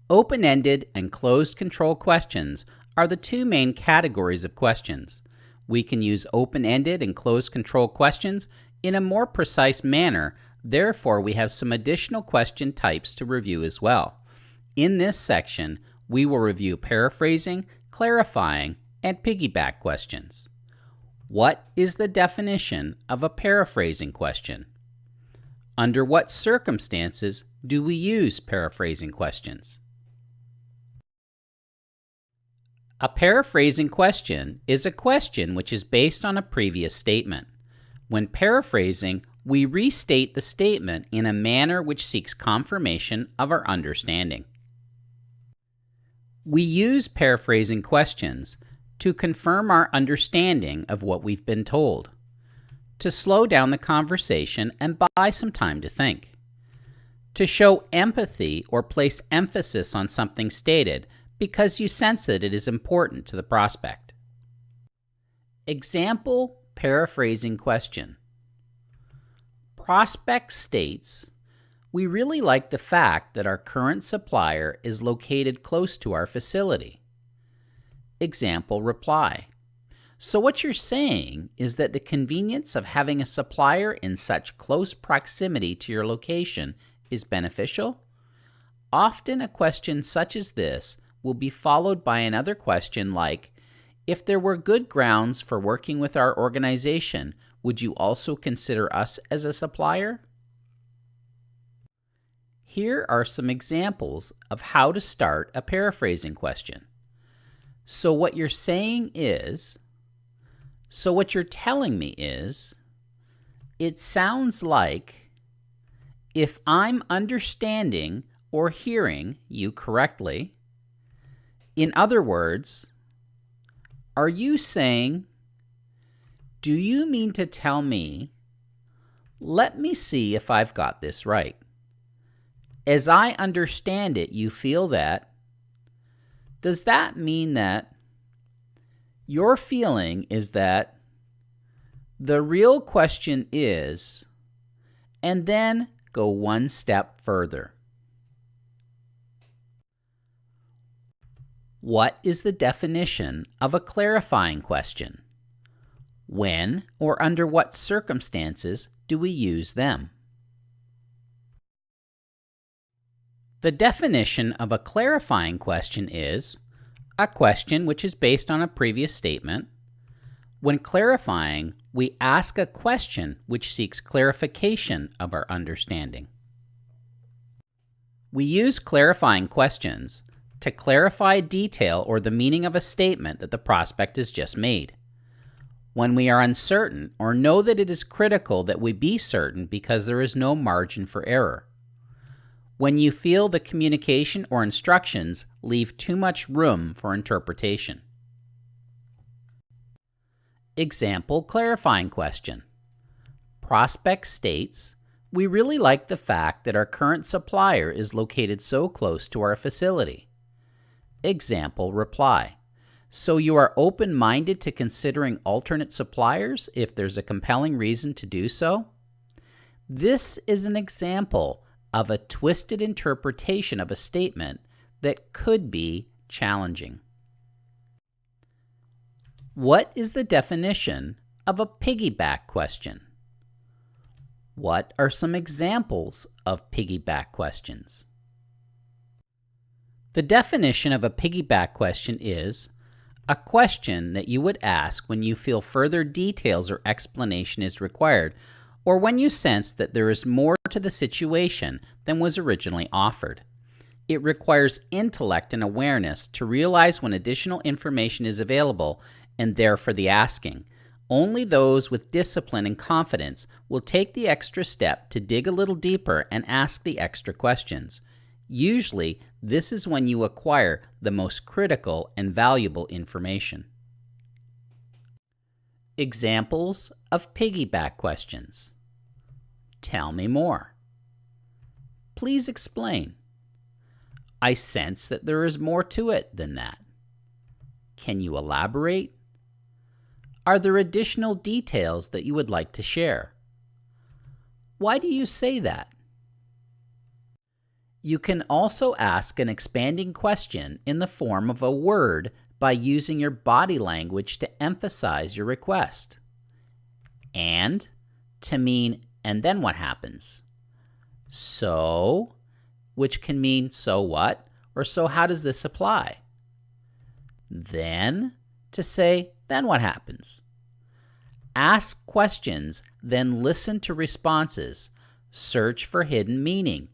Open-ended and closed control questions are the two main categories of questions. We can use open-ended and closed control questions in a more precise manner, therefore we have some additional question types to review as well. In this section, we will review paraphrasing, clarifying, and piggyback questions. What is the definition of a paraphrasing question? Under what circumstances do we use paraphrasing questions? A paraphrasing question is a question which is based on a previous statement. When paraphrasing, we restate the statement in a manner which seeks confirmation of our understanding. We use paraphrasing questions to confirm our understanding of what we've been told, to slow down the conversation and buy some time to think, to show empathy or place emphasis on something stated because you sense that it is important to the prospect. Example paraphrasing question. Prospect states, "We really like the fact that our current supplier is located close to our facility." Example reply. "So what you're saying is that the convenience of having a supplier in such close proximity to your location is beneficial?" Often a question such as this will be followed by another question like, "If there were good grounds for working with our organization, would you also consider us as a supplier?" Here are some examples of how to start a paraphrasing question. "So what you're saying is," "So what you're telling me is," "It sounds like," "If I'm understanding or hearing you correctly," in other words, "Are you saying," "Do you mean to tell me," "Let me see if I've got this right," "As I understand it, you feel that," "Does that mean that," "Your feeling is that," "The real question is," and then go one step further. What is the definition of a clarifying question? When or under what circumstances do we use them? The definition of a clarifying question is a question which is based on a previous statement. When clarifying, we ask a question which seeks clarification of our understanding. We use clarifying questions to clarify detail or the meaning of a statement that the prospect has just made. When we are uncertain or know that it is critical that we be certain because there is no margin for error. When you feel the communication or instructions leave too much room for interpretation. Example clarifying question. Prospect states, "We really like the fact that our current supplier is located so close to our facility." Example reply. "So you are open-minded to considering alternate suppliers if there's a compelling reason to do so?" This is an example of a twisted interpretation of a statement that could be challenging. What is the definition of a piggyback question? What are some examples of piggyback questions? The definition of a piggyback question is a question that you would ask when you feel further details or explanation is required, or when you sense that there is more to the situation than was originally offered. It requires intellect and awareness to realize when additional information is available and there for the asking. Only those with discipline and confidence will take the extra step to dig a little deeper and ask the extra questions. Usually, this is when you acquire the most critical and valuable information. Examples of piggyback questions. Tell me more. Please explain. I sense that there is more to it than that. Can you elaborate? Are there additional details that you would like to share? Why do you say that? You can also ask an expanding question in the form of a word by using your body language to emphasize your request. And to mean, and then what happens? So, which can mean so what, or so how does this apply? Then, to say, then what happens? Ask questions, then listen to responses. Search for hidden meaning.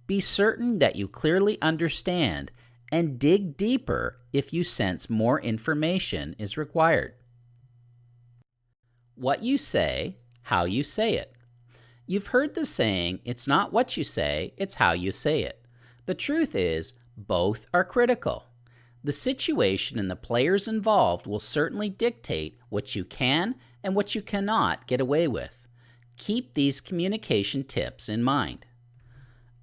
Be certain that you clearly understand, and dig deeper if you sense more information is required. What you say, how you say it. You've heard the saying, it's not what you say, it's how you say it. The truth is, both are critical. The situation and the players involved will certainly dictate what you can and what you cannot get away with. Keep these communication tips in mind.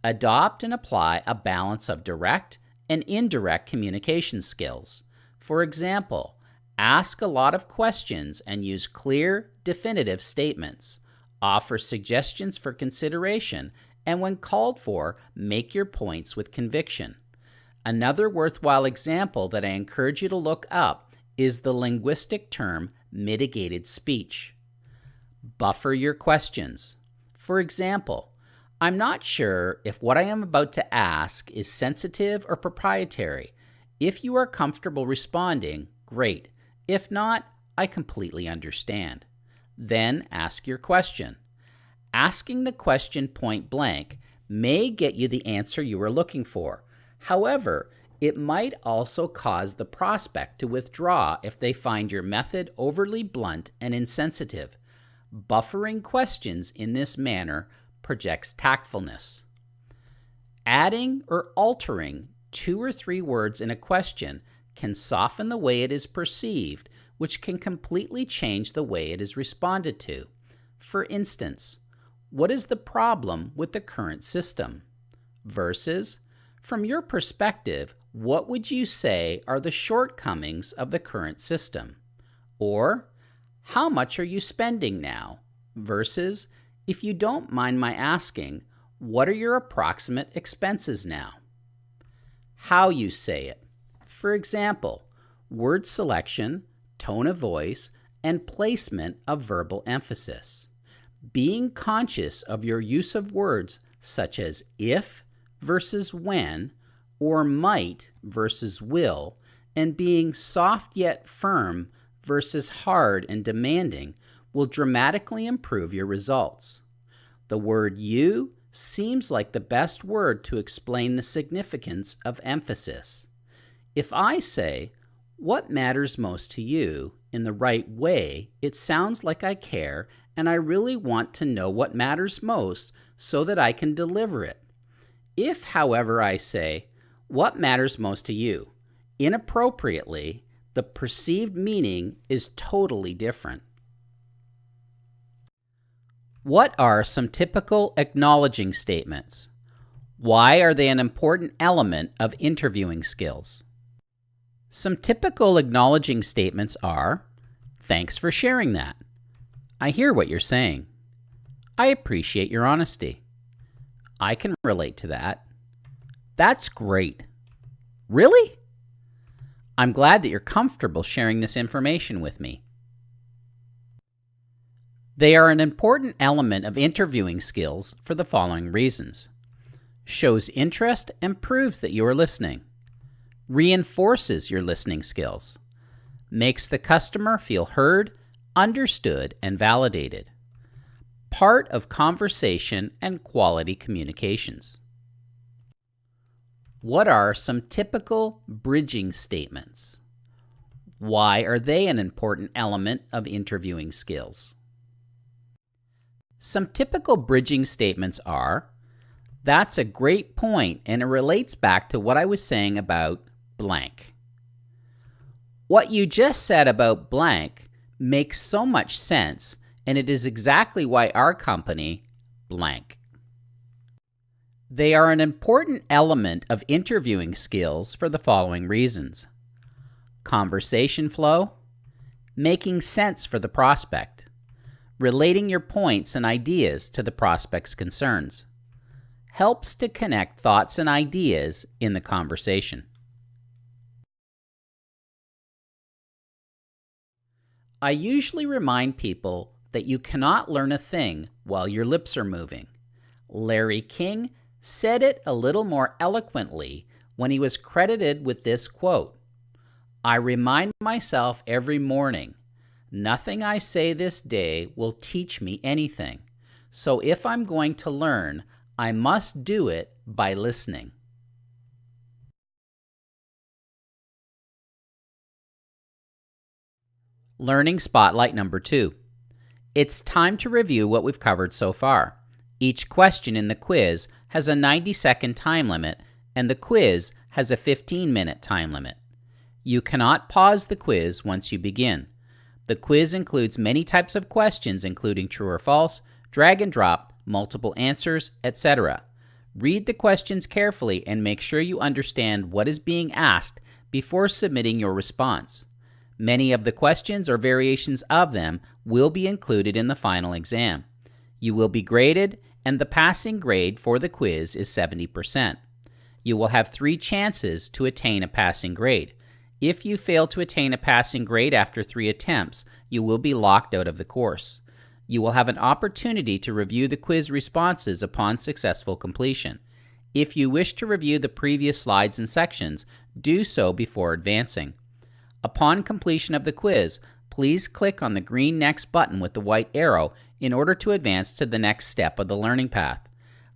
Adopt and apply a balance of direct and indirect communication skills. For example, ask a lot of questions and use clear, definitive statements. Offer suggestions for consideration, and when called for, make your points with conviction. Another worthwhile example that I encourage you to look up is the linguistic term mitigated speech. Buffer your questions. For example, I'm not sure if what I am about to ask is sensitive or proprietary. If you are comfortable responding, great. If not, I completely understand. Then ask your question. Asking the question point blank may get you the answer you are looking for. However, it might also cause the prospect to withdraw if they find your method overly blunt and insensitive. Buffering questions in this manner projects tactfulness. Adding or altering 2 or 3 words in a question can soften the way it is perceived, which can completely change the way it is responded to. For instance, what is the problem with the current system? Versus, from your perspective, what would you say are the shortcomings of the current system? Or, how much are you spending now? Versus, if you don't mind my asking, what are your approximate expenses now? How you say it. For example, word selection, tone of voice, and placement of verbal emphasis. Being conscious of your use of words such as if versus when, or might versus will, and being soft yet firm versus hard and demanding will dramatically improve your results. The word you seems like the best word to explain the significance of emphasis. If I say, what matters most to you, in the right way, it sounds like I care and I really want to know what matters most so that I can deliver it. If, however, I say, what matters most to you, inappropriately, the perceived meaning is totally different. What are some typical acknowledging statements? Why are they an important element of interviewing skills? Some typical acknowledging statements are, thanks for sharing that. I hear what you're saying. I appreciate your honesty. I can relate to that. That's great. Really? I'm glad that you're comfortable sharing this information with me. They are an important element of interviewing skills for the following reasons. Shows interest and proves that you are listening. Reinforces your listening skills. Makes the customer feel heard, understood, and validated. Part of conversation and quality communications. What are some typical bridging statements? Why are they an important element of interviewing skills? Some typical bridging statements are, that's a great point and it relates back to what I was saying about blank. What you just said about blank makes so much sense, and it is exactly why our company blank. They are an important element of interviewing skills for the following reasons. Conversation flow, making sense for the prospect, relating your points and ideas to the prospect's concerns, helps to connect thoughts and ideas in the conversation. I usually remind people that you cannot learn a thing while your lips are moving. Larry King said it a little more eloquently when he was credited with this quote, "I remind myself every morning, nothing I say this day will teach me anything. So if I'm going to learn, I must do it by listening." Learning Spotlight number 2. It's time to review what we've covered so far. Each question in the quiz has a 90-second time limit, and the quiz has a 15-minute time limit. You cannot pause the quiz once you begin. The quiz includes many types of questions, including true or false, drag and drop, multiple answers, etc. Read the questions carefully and make sure you understand what is being asked before submitting your response. Many of the questions or variations of them will be included in the final exam. You will be graded, and the passing grade for the quiz is 70%. You will have 3 chances to attain a passing grade. If you fail to attain a passing grade after 3 attempts, you will be locked out of the course. You will have an opportunity to review the quiz responses upon successful completion. If you wish to review the previous slides and sections, do so before advancing. Upon completion of the quiz, please click on the green Next button with the white arrow in order to advance to the next step of the learning path.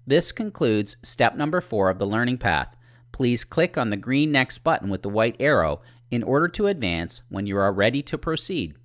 This concludes step number 4 of the learning path. Please click on the green Next button with the white arrow in order to advance when you are ready to proceed.